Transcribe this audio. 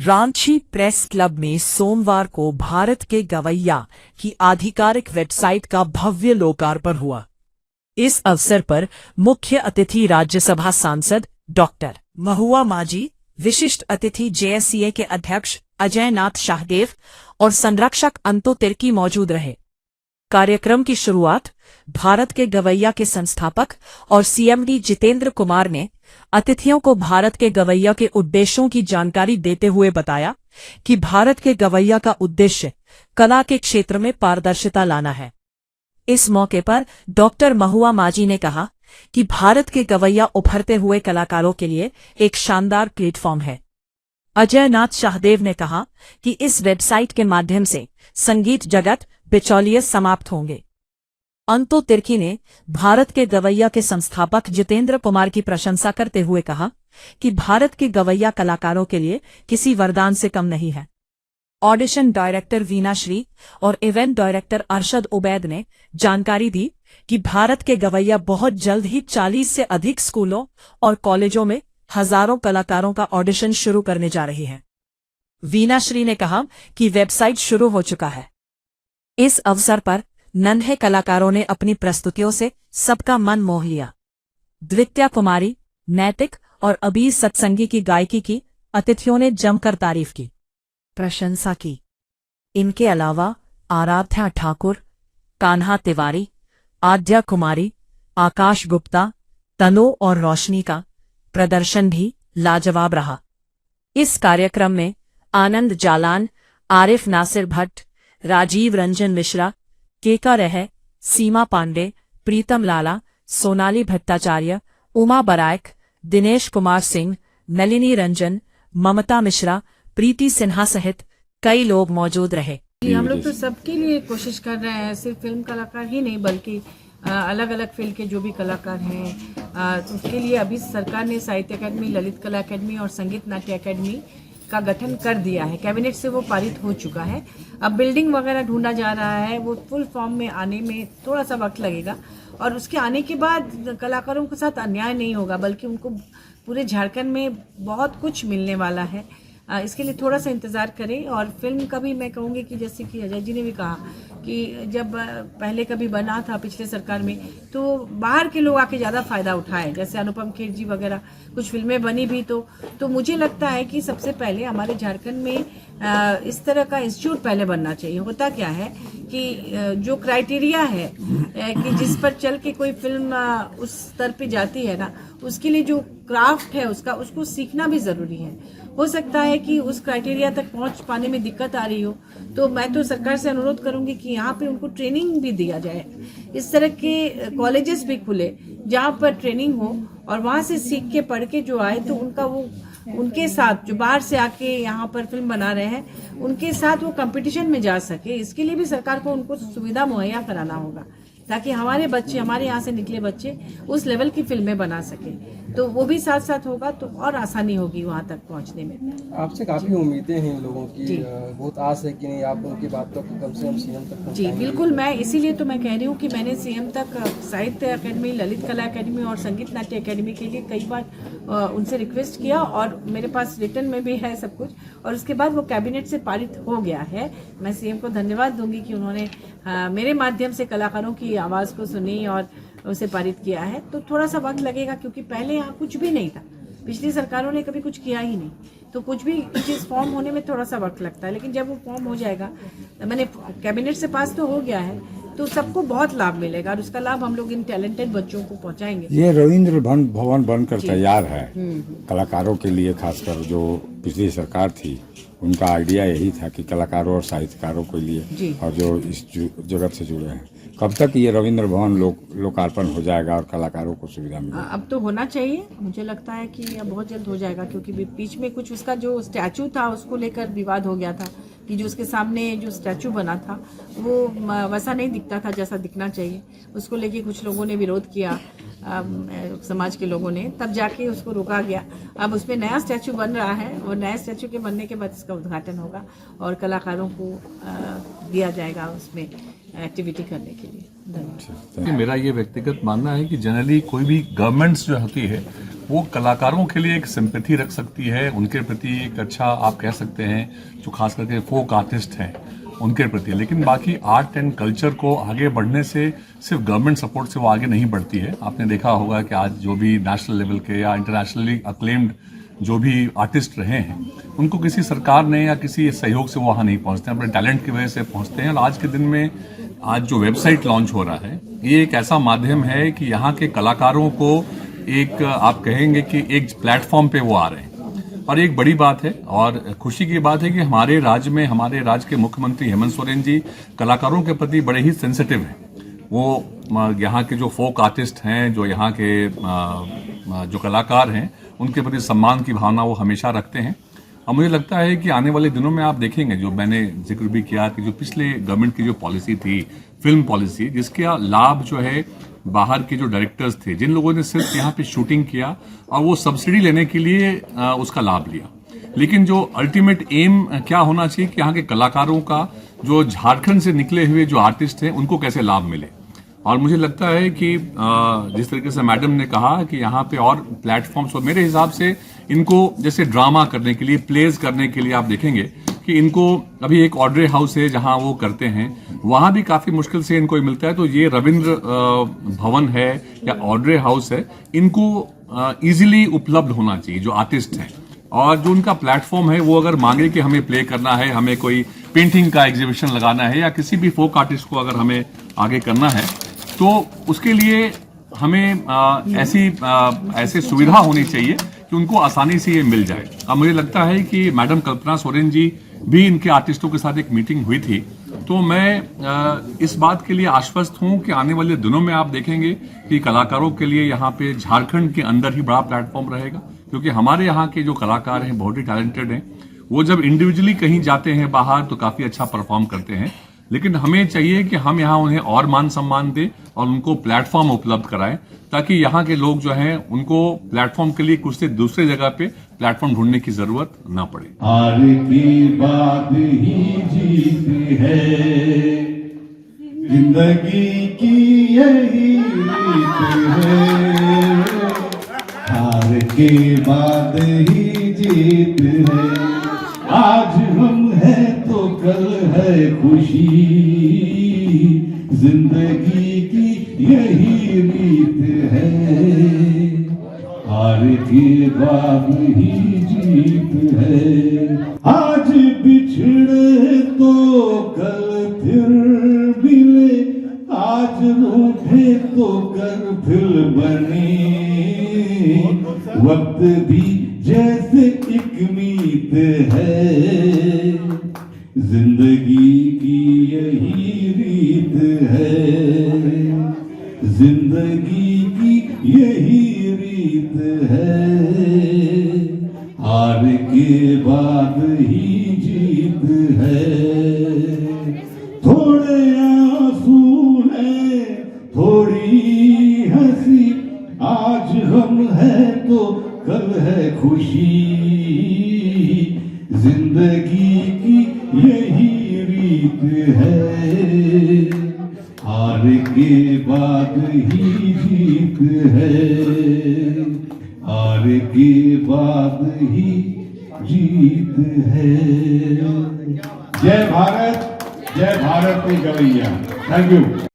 Ranchi press club में सोमवार को भारत के गवैया की आधिकारिक वेबसाइट का भव्य लोकार्पण हुआ। इस अवसर पर मुख्य अतिथि राज्यसभा सांसद डॉक्टर महुआ माझी, विशिष्ट अतिथि जेएससीए के अध्यक्ष अजय नाथ शाहदेव और संरक्षक अंतो तिर्की मौजूद रहे। कार्यक्रम की शुरुआत भारत के गवैया के संस्थापक और सीएमडी जितेंद्र कुमार ने अतिथियों को भारत के गवैया के उद्देश्यों की जानकारी देते हुए बताया कि भारत के गवैया का उद्देश्य कला के क्षेत्र में पारदर्शिता लाना है। इस मौके पर डॉक्टर महुआ माझी ने कहा कि भारत के गवैया उभरते हुए कलाकारों के लिए एक शानदार प्लेटफॉर्म है। अजय नाथ शाहदेव ने कहा कि इस वेबसाइट के माध्यम से संगीत जगत बिचौलिए समाप्त होंगे। अंतो तिर्की ने भारत के गवैया के संस्थापक जितेंद्र कुमार की प्रशंसा करते हुए कहा कि भारत के गवैया कलाकारों के लिए किसी वरदान से कम नहीं है। ऑडिशन डायरेक्टर वीना श्री और इवेंट डायरेक्टर अरशद उबैद ने जानकारी दी कि भारत के गवैया बहुत जल्द ही 40 से अधिक स्कूलों और कॉलेजों में हजारों कलाकारों का ऑडिशन शुरू करने जा रही है। वीना श्री ने कहा कि वेबसाइट शुरू हो चुका है। इस अवसर पर नन्हे कलाकारों ने अपनी प्रस्तुतियों से सबका मन मोह लिया। द्वित्या कुमारी, नैतिक और अबीर सत्संगी की गायकी की अतिथियों ने जमकर तारीफ की, प्रशंसा की। इनके अलावा आराध्या ठाकुर, कान्हा तिवारी, आद्या कुमारी, आकाश गुप्ता, तनु और रोशनी का प्रदर्शन भी लाजवाब रहा। इस कार्यक्रम में आनंद जालान, आरिफ नासिर भट्ट, राजीव रंजन मिश्रा, केका रह, सीमा पांडे, प्रीतम लाला, सोनाली भट्टाचार्य, उमा बराइक, दिनेश कुमार सिंह, नलिनी रंजन, ममता मिश्रा, प्रीति सिन्हा सहित कई लोग मौजूद रहे। हम लोग तो सबके लिए कोशिश कर रहे हैं, सिर्फ फिल्म कलाकार ही नहीं बल्कि अलग अलग फील्ड के जो भी कलाकार हैं उसके लिए अभी सरकार ने साहित्य अकादमी, ललित कला अकादमी और संगीत नाट्य अकादमी का गठन कर दिया है। कैबिनेट से वो पारित हो चुका है। अब बिल्डिंग वगैरह ढूंढा जा रहा है, वो फुल फॉर्म में आने में थोड़ा सा वक्त लगेगा और उसके आने के बाद कलाकारों के साथ अन्याय नहीं होगा बल्कि उनको पूरे झारखंड में बहुत कुछ मिलने वाला है। इसके लिए थोड़ा सा इंतज़ार करें। और फिल्म का भी मैं कहूँगी कि जैसे कि अजय जी ने भी कहा कि जब पहले कभी बना था पिछले सरकार में तो बाहर के लोग आके ज़्यादा फ़ायदा उठाए, जैसे अनुपम खेर जी वगैरह कुछ फिल्में बनी भी तो मुझे लगता है कि सबसे पहले हमारे झारखंड में इस तरह का इंस्टीट्यूट पहले बनना चाहिए। होता क्या है कि जो क्राइटेरिया है कि जिस पर चल के कोई फिल्म उस स्तर पे जाती है ना, उसके लिए जो क्राफ्ट है उसको सीखना भी ज़रूरी है। हो सकता है कि उस क्राइटेरिया तक पहुंच पाने में दिक्कत आ रही हो, तो मैं तो सरकार से अनुरोध करूंगी कि यहाँ पे उनको ट्रेनिंग भी दिया जाए। इस तरह के कॉलेजेस भी खुले जहाँ पर ट्रेनिंग हो और वहाँ से सीख के पढ़ के जो आए तो उनके साथ जो बाहर से आके यहाँ पर फिल्म बना रहे हैं उनके साथ वो कंपटीशन में जा सके। इसके लिए भी सरकार को उनको सुविधा मुहैया कराना होगा ताकि हमारे बच्चे, हमारे यहाँ से निकले बच्चे उस लेवल की फिल्में बना सके, तो वो भी साथ साथ होगा तो और आसानी होगी वहाँ तक पहुँचने में। आपसे काफी उम्मीदें हैं इन लोगों की, बहुत आस है कि नहीं आप उनकी बातों को कम से कम सीएम तक पहुंचाएंगे। जी बिल्कुल, मैं इसीलिए तो मैं कह रही हूँ कि मैंने सीएम तक साहित्य अकादमी, ललित कला अकादमी और संगीत नाट्य अकादमी के लिए कई बार उनसे रिक्वेस्ट किया और मेरे पास रिटर्न में भी है सब कुछ, और उसके बाद वो कैबिनेट से पारित हो गया है। मैं सीएम को धन्यवाद दूंगी कि उन्होंने मेरे माध्यम से कलाकारों की आवाज़ को सुनी और उसे पारित किया है। तो थोड़ा सा वक्त लगेगा क्योंकि पहले यहाँ कुछ भी नहीं था, पिछली सरकारों ने कभी कुछ किया ही नहीं, तो कुछ भी चीज़ फॉर्म होने में थोड़ा सा वक्त लगता है। लेकिन जब वो फॉर्म हो जाएगा, मैंने कैबिनेट से पास तो हो गया है, तो सबको बहुत लाभ मिलेगा और उसका लाभ हम लोग इन टैलेंटेड बच्चों को पहुंचाएंगे। ये रविंद्र भवन बनकर तैयार है कलाकारों के लिए, खासकर जो पिछली सरकार थी उनका आइडिया यही था कि कलाकारों और साहित्यकारों के लिए और जो इस जगत से जुड़े हैं। कब तक ये रविंद्र भवन लोकार्पण हो जाएगा और कलाकारों को सुविधा मिलेगी? अब तो होना चाहिए, मुझे लगता है कि अब बहुत जल्द हो जाएगा क्योंकि बीच में कुछ उसका जो स्टैचू था उसको लेकर विवाद हो गया था कि जो उसके सामने जो स्टैचू बना था वो वैसा नहीं दिखता था जैसा दिखना चाहिए। उसको लेके कुछ लोगों ने विरोध किया, समाज के लोगों ने, तब जाके उसको रोका गया। अब उसमें नया स्टैचू बन रहा है और नए स्टैचू के बनने के बाद इसका उद्घाटन होगा और कलाकारों को दिया जाएगा उसमें एक्टिविटी करने के लिए। धन्यवाद। कि मेरा ये व्यक्तिगत मानना है कि जनरली कोई भी गवर्नमेंट्स जो होती है वो कलाकारों के लिए एक सिंपैथी रख सकती है, उनके प्रति एक अच्छा आप कह सकते हैं जो खास करके फोक आर्टिस्ट हैं उनके प्रति, लेकिन बाकी आर्ट एंड कल्चर को आगे बढ़ने से सिर्फ गवर्नमेंट सपोर्ट से वो आगे नहीं बढ़ती है। आपने देखा होगा कि आज जो भी नेशनल लेवल के या इंटरनेशनली अक्लेम्ड जो भी आर्टिस्ट रहे हैं उनको किसी सरकार ने या किसी सहयोग से वो वहाँ नहीं पहुँचते, अपने टैलेंट की वजह से पहुँचते हैं। और आज के दिन में आज जो वेबसाइट लॉन्च हो रहा है ये एक ऐसा माध्यम है कि यहाँ के कलाकारों को एक आप कहेंगे कि एक प्लेटफॉर्म पे वो आ रहे हैं और एक बड़ी बात है और खुशी की बात है कि हमारे राज्य के मुख्यमंत्री हेमंत सोरेन जी कलाकारों के प्रति बड़े ही सेंसिटिव हैं। वो यहाँ के जो फोक आर्टिस्ट हैं, जो यहाँ के जो कलाकार हैं, उनके प्रति सम्मान की भावना वो हमेशा रखते हैं। और मुझे लगता है कि आने वाले दिनों में आप देखेंगे, जो मैंने जिक्र भी किया कि जो पिछले गवर्नमेंट की जो पॉलिसी थी, फिल्म पॉलिसी, जिसका लाभ जो है बाहर के जो डायरेक्टर्स थे, जिन लोगों ने सिर्फ यहाँ पे शूटिंग किया और वो सब्सिडी लेने के लिए उसका लाभ लिया, लेकिन जो अल्टीमेट एम क्या होना चाहिए कि यहाँ के कलाकारों का, जो झारखंड से निकले हुए जो आर्टिस्ट हैं, उनको कैसे लाभ मिले। और मुझे लगता है कि जिस तरीके से मैडम ने कहा कि यहाँ पे और प्लेटफॉर्म्स, और मेरे हिसाब से इनको जैसे ड्रामा करने के लिए, प्लेज करने के लिए आप देखेंगे कि इनको अभी एक ऑड्रे हाउस है जहाँ वो करते हैं, वहाँ भी काफी मुश्किल से इनको मिलता है। तो ये रविंद्र भवन है या ऑड्रे हाउस है, इनको इजीली उपलब्ध होना चाहिए जो आर्टिस्ट हैं। और जो उनका प्लेटफॉर्म है वो अगर मांगे कि हमें प्ले करना है, हमें कोई पेंटिंग का एग्जीबिशन लगाना है या किसी भी फोक आर्टिस्ट को अगर हमें आगे करना है, तो उसके लिए हमें ऐसी सुविधा होनी चाहिए कि उनको आसानी से ये मिल जाए। अब मुझे लगता है कि मैडम कल्पना सोरेन जी भी इनके आर्टिस्टों के साथ एक मीटिंग हुई थी, तो मैं इस बात के लिए आश्वस्त हूं कि आने वाले दिनों में आप देखेंगे कि कलाकारों के लिए यहाँ पे झारखंड के अंदर ही बड़ा प्लेटफॉर्म रहेगा, क्योंकि हमारे यहाँ के जो कलाकार हैं बहुत ही टैलेंटेड हैं। वो जब इंडिविजुअली कहीं जाते हैं बाहर तो काफी अच्छा परफॉर्म करते हैं, लेकिन हमें चाहिए कि हम यहाँ उन्हें और मान सम्मान दें और उनको प्लेटफॉर्म उपलब्ध कराएं, ताकि यहाँ के लोग जो हैं उनको प्लेटफॉर्म के लिए कुछ से दूसरे जगह पे प्लेटफॉर्म ढूंढने की जरूरत ना पड़े। हार की बात ही जीत है, जिंदगी की यही रीत है। हार के बाद ही जीत है, आज हम हैं तो कल है खुशी, जिंदगी की यही रीत है। हार के बाद ही जीत है, आज बिछड़े तो कल फिर मिले, आज रूठे तो कल फिर बने। वक्त भी जैसे एक मीत है, जिंदगी की यही रीत है। जिंदगी की यही रीत है, हार के बाद ही जीत है। थोड़े आंसू हैं, थोड़ी हंसी, आज हम हैं तो कल है खुशी, जिंदगी की यही रीत है। हार के बाद ही जीत है, हार के बाद ही जीत है। जय भारत की गवैया। Thank you.